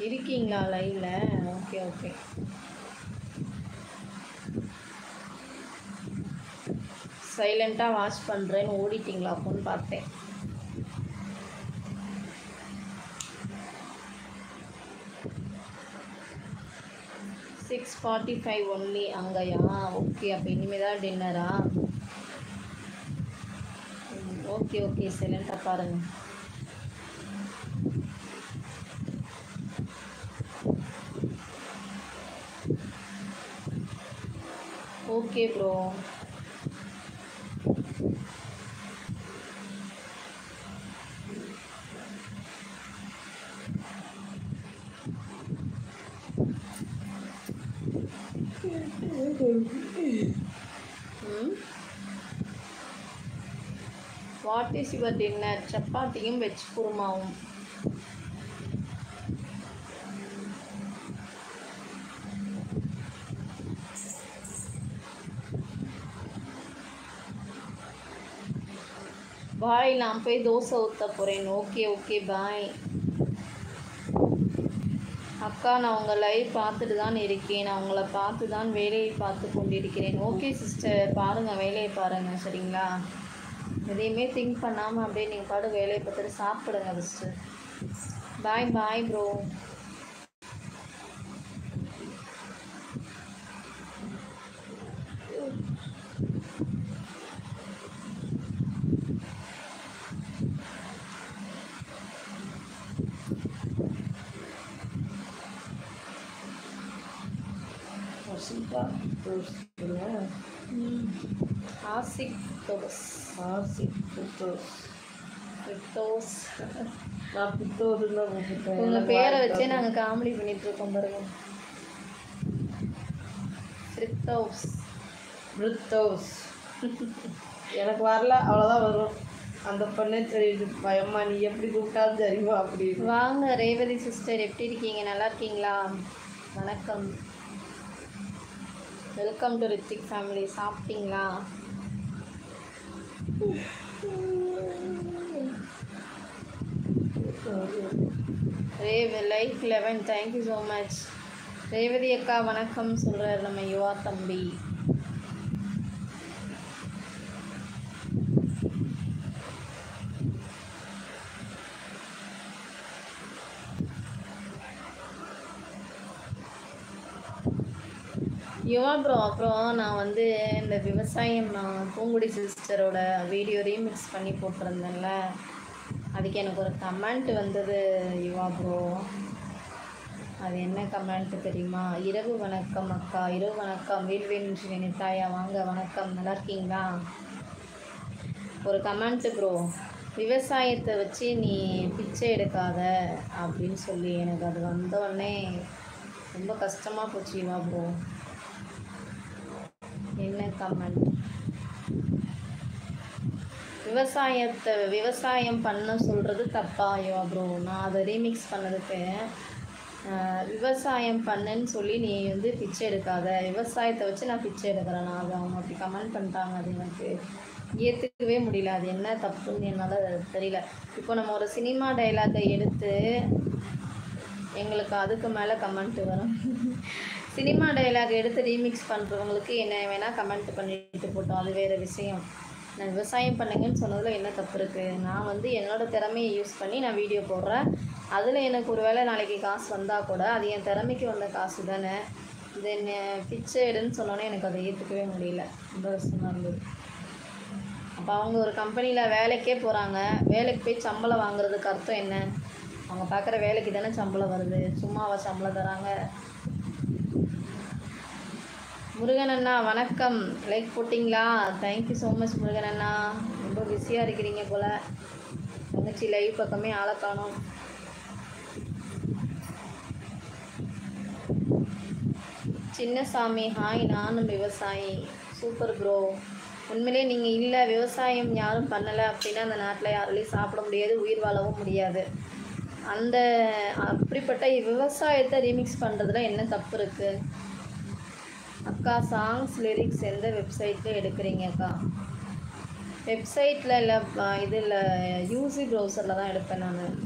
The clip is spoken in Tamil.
இருக்கீங்களா லைவ்ல? Okay okay. சைலண்ட்டாக வாட்ச் பண்ணுறேன்னு ஓடிட்டிங்களா அப்போன்னு பார்த்தேன். சிக்ஸ் 45 ஒன்லி அங்கேயா? ஓகே, அப்போ இனிமேல் தான் டின்னரா? ஓகே ஓகே, சைலண்ட்டாக பாருங்கள். Okay bro. What is your dinner? சப்பாத்தியும் வெஜ் குருமாவும். பாய், நான் போய் தோசை ஊற்ற போகிறேன். Okay okay, bye. அக்கா, நான் உங்கள் லைவ் பார்த்துட்டு தான் இருக்கேன். நான் உங்களை பார்த்து தான் வேலையை பார்த்து கொண்டிருக்கிறேன். ஓகே சிஸ்டர், பாருங்கள், வேலையை பாருங்கள், சரிங்களா? எதையுமே திங்க் பண்ணாமல் அப்படியே நீங்கள் பாடு வேலையை பார்த்துட்டு சாப்பிடுங்க சிஸ்டர். பாய் பாய் ப்ரோ. உங்க பேரை வச்சே நாங்க காமெடி பண்ணிட்டு இருக்கோம் பாருங்க. எனக்கு வரல, அவ்வளோதான் வரும். அந்த பொண்ணே தெரியுது, பயமா நீ எப்படி கூப்பிட்டாலும் தெரியுமா அப்படி. வாங்க ரேவதி சிஸ்டர், எப்படி இருக்கீங்க? நல்லா இருக்கீங்களா? வணக்கம், வெல்கம் டு ரித்திக் ஃபேமிலி. சாப்பிட்டீங்களா? Like 11, thank you so much. Revathi அக்கா வணக்கம் சொல்கிறார் நம்ம யுவா தம்பி. யுவா ப்ரோ, அப்புறம் நான் வந்து இந்த விவசாயம் பூங்குடி சிஸ்டரோட வீடியோ ரீமிக்ஸ் பண்ணி போட்டிருந்தேன்ல, அதுக்கு எனக்கு ஒரு கமெண்ட் வந்தது யுவா ப்ரோ. அது என்ன கமெண்ட் தெரியுமா? இரவு வணக்கம் அக்கா, இரவு வணக்கம், வீழ்வேன் நினைத்தாயா, வாங்க வணக்கம், நல்லா இருக்கீங்களா? ஒரு கமெண்ட் ப்ரோ, விவசாயத்தை வச்சு நீ பிச்சை எடுக்காத அப்படின்னு சொல்லி எனக்கு அது வந்தோடனே ரொம்ப கஷ்டமாக போச்சு யுவா ப்ரோ. என்ன கமெண்ட்? விவசாயம் பண்ண சொல்கிறது தப்பா யுவா ப்ரோ? நான் அதை ரீமிக்ஸ் பண்ணதுக்கு விவசாயம் பண்ணுன்னு சொல்லி நீ வந்து பிச்சை எடுக்காத, விவசாயத்தை வச்சு நான் பிச்சை எடுக்கிறேன். நான் அதை அவங்க அப்படி கமெண்ட் பண்ணிட்டாங்க. அது எனக்கு ஏற்றுக்கவே முடியல. அது என்ன தப்புன்னு என்னால் தெரியல. இப்போ நம்ம ஒரு சினிமா டைலாக்கை எடுத்து எங்களுக்கு அதுக்கு மேலே கமெண்ட் வரும். சினிமா டைலாக் எடுத்து ரீமிக்ஸ் பண்ணுறவங்களுக்கு என்ன வேணால் கமெண்ட் பண்ணிட்டு போட்டோம், அது வேறு விஷயம். நான் விவசாயம் பண்ணுங்கன்னு சொன்னதில் என்ன தப்பு இருக்குது? நான் வந்து என்னோடய திறமையை யூஸ் பண்ணி நான் வீடியோ போடுறேன். அதில் எனக்கு ஒரு வேளை நாளைக்கு காசு வந்தால் கூட அது என் திறமைக்கு வந்த காசு தானே. இது என்ன பிச்சை எடுன்னு சொன்னோன்னே எனக்கு அதை ஏற்றுக்கவே முடியல. ரொம்ப கஷ்டமாக இருந்தது. அப்போ அவங்க ஒரு கம்பெனியில் வேலைக்கே போகிறாங்க, வேலைக்கு போய் சம்பளம் வாங்குறதுக்கு அர்த்தம் என்ன? அவங்க பார்க்குற வேலைக்கு தானே சம்பளம் வருது, சும்மாவா சம்பளம் தராங்க? முருகன் அண்ணா வணக்கம், லைக் போட்டிங்களா? தேங்க்யூ ஸோ மச் முருகன் அண்ணா. ரொம்ப பிஸியாக இருக்கிறீங்க போல். தங்கச்சி லைவ் பக்கமே ஆளை காணோம். சின்னசாமி ஹாய், நானும் விவசாயி. Super bro. உண்மையிலே நீங்கள் இல்லை விவசாயம் யாரும் பண்ணலை அப்படின்னா அந்த நாட்டில் யாராலையும் சாப்பிட முடியாது, உயிர் வாழவும் முடியாது. அப்படிப்பட்ட விவசாயத்தை ரீமிக்ஸ் பண்ணுறதுல என்ன தப்பு இருக்குது? அக்கா, சாங்ஸ் லிரிக்ஸ் எந்த வெப்சைட்டில் எடுக்கிறீங்க அக்கா? வெப்சைட்டில் இல்லை, இதில் யூசி ப்ரௌசரில் தான் எடுப்பேன் நான்.